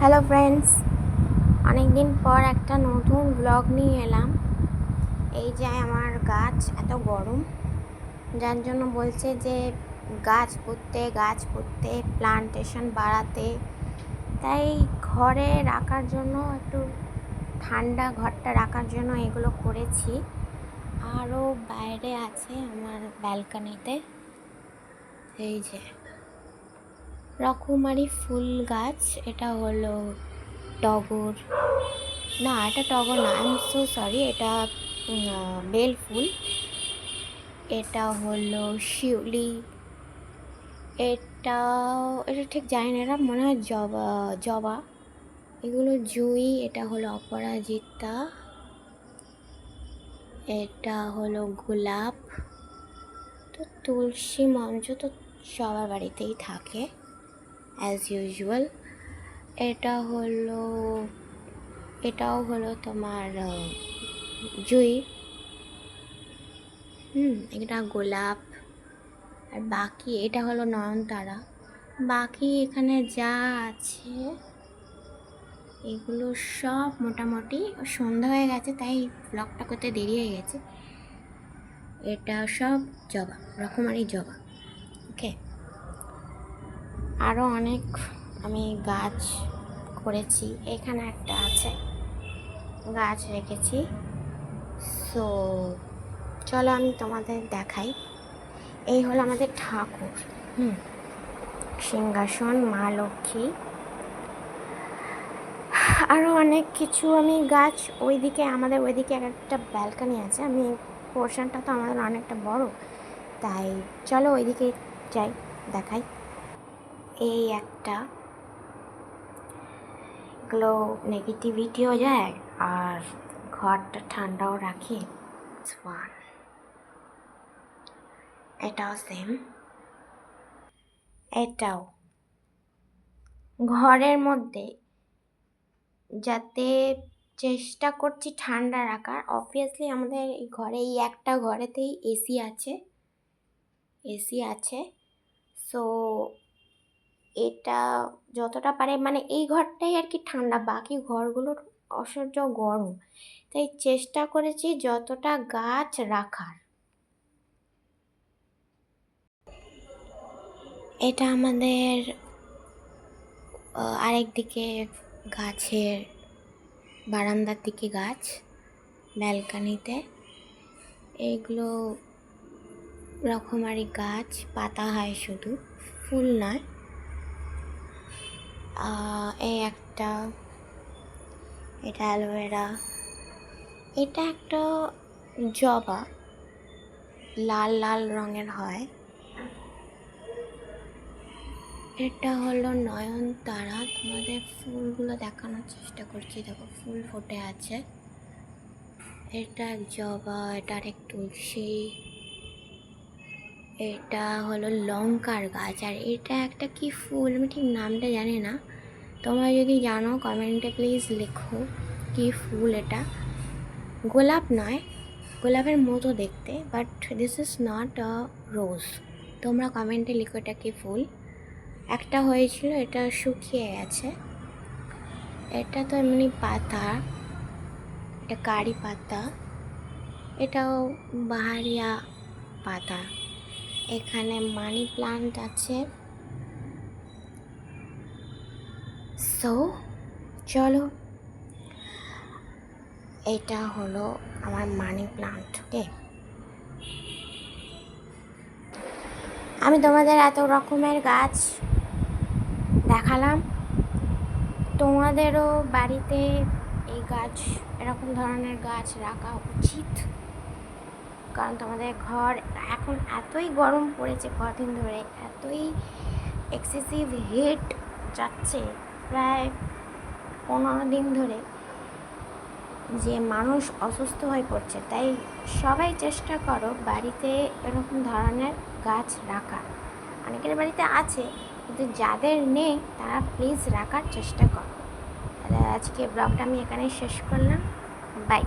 Hello friends, অনেকদিন পর একটা নতুন ব্লগ নিয়ে এলাম। এই যে আমার গাছ এত গরম, যার জন্য বলছে যে গাছ পুঁততে প্লান্টেশন বাড়াতে। তাই ঘরে রাখার জন্য একটু ঠান্ডা ঘরটা রাখার জন্য এগুলো করেছি। আরও বাইরে আছে আমার ব্যালকনিতে এই যে রকমারি ফুল গাছ। এটা হলো টগর, না এটা টগর না, আই এম সো সরি, এটা বেল ফুল। এটা হলো শিউলি, এটা এটা ঠিক জানি না, এটা মনে হয় জবা জবা। এগুলো জুঁই, এটা হলো অপরাজিতা, এটা হলো গোলাপ। তো তুলসী মঞ্চ তো সবার বাড়িতেই থাকে অ্যাজ ইউজুয়াল। এটাও হলো তোমার জুঁই। এটা গোলাপ। আর বাকি এটা হলো নয়নতারা। বাকি এখানে যা আছে এগুলো সব মোটামুটি সন্ধ্যা হয়ে গেছে, তাই ব্লগটা করতে দেরি হয়ে গেছে। এটা সব জবা, রকমারি জবা। ওকে, আরও অনেক আমি গাছ করেছি। এখানে একটা আছে, গাছ রেখেছি। সো চলো আমি তোমাদের দেখাই। এই হলো আমাদের ঠাকুর, সিংহাসন, মা লক্ষ্মী। আরও অনেক কিছু আমি গাছ আমাদের ওইদিকে একটা ব্যালকনি আছে। আমি পোর্শনটা তো আমাদের অনেকটা বড়, তাই চলো ওইদিকে যাই, দেখাই। এই একটা গ্লো নেগেটিভিটিও যায় আর ঘরটা ঠান্ডাও রাখে। এটাও সেম, এটাও ঘরের মধ্যে যাতে চেষ্টা করছি ঠান্ডা রাখার। অবভিয়াসলি আমাদের এই ঘরে, এই একটা ঘরেতেই এসি আছে। সো এটা যতটা পারে, মানে এই ঘরটাই আর কি ঠান্ডা, বাকি ঘরগুলোর অসহ্য গরম। তাই চেষ্টা করেছি যতটা গাছ রাখার। এটা আমাদের আরেকদিকে গাছের বারান্দার দিকে গাছ, ব্যালকনিতে। এইগুলো রকমারি গাছ, পাতা হয় শুধু, ফুল নয়। এই একটা, এটা অ্যালোভেরা। এটা একটা জবা, লাল লাল রঙের হয়। এটা হলো নয়নতারা। তোমাদের ফুলগুলো দেখানোর চেষ্টা করছি, দেখো ফুল ফুটে আছে। এটা জবা, এটা আরেক তুলসী। এটা হলো লঙ্কার গাছ। আর এটা একটা কি ফুল, আমি ঠিক নামটা জানি না, তোমরা যদি জানো কমেন্টে প্লিজ লেখো কি ফুল এটা। গোলাপ নয়, গোলাপের মতো দেখতে, but this is not a rose. তোমরা কমেন্টে লিখো এটা কি ফুল। একটা হয়েছিল, এটা শুকিয়ে গেছে। এটা তো এমনি পাতা, এটা কারি পাতা, এটাও বাহারিয়া পাতা। এখানে মানি প্লান্ট আছে। সো চলো, এটা হলো আমার মানি প্লান্ট। ওকে, আমি তোমাদের এত রকমের গাছ দেখালাম। তোমাদেরও বাড়িতে এই গাছ, এরকম ধরনের গাছ রাখা উচিত, কারণ তোমাদের ঘর এখন এতই গরম পড়েছে কদিন ধরে, এতই এক্সেসিভ হিট যাচ্ছে প্রায় 15 দিন ধরে, যে মানুষ অসুস্থ হয়ে পড়ছে। তাই সবাই চেষ্টা করো বাড়িতে এরকম ধরনের গাছ রাখার। অনেকের বাড়িতে আছে, কিন্তু যাদের নেই তারা প্লিজ রাখার চেষ্টা করো। তাহলে আজকে ব্লগটা আমি এখানেই শেষ করলাম। বাই।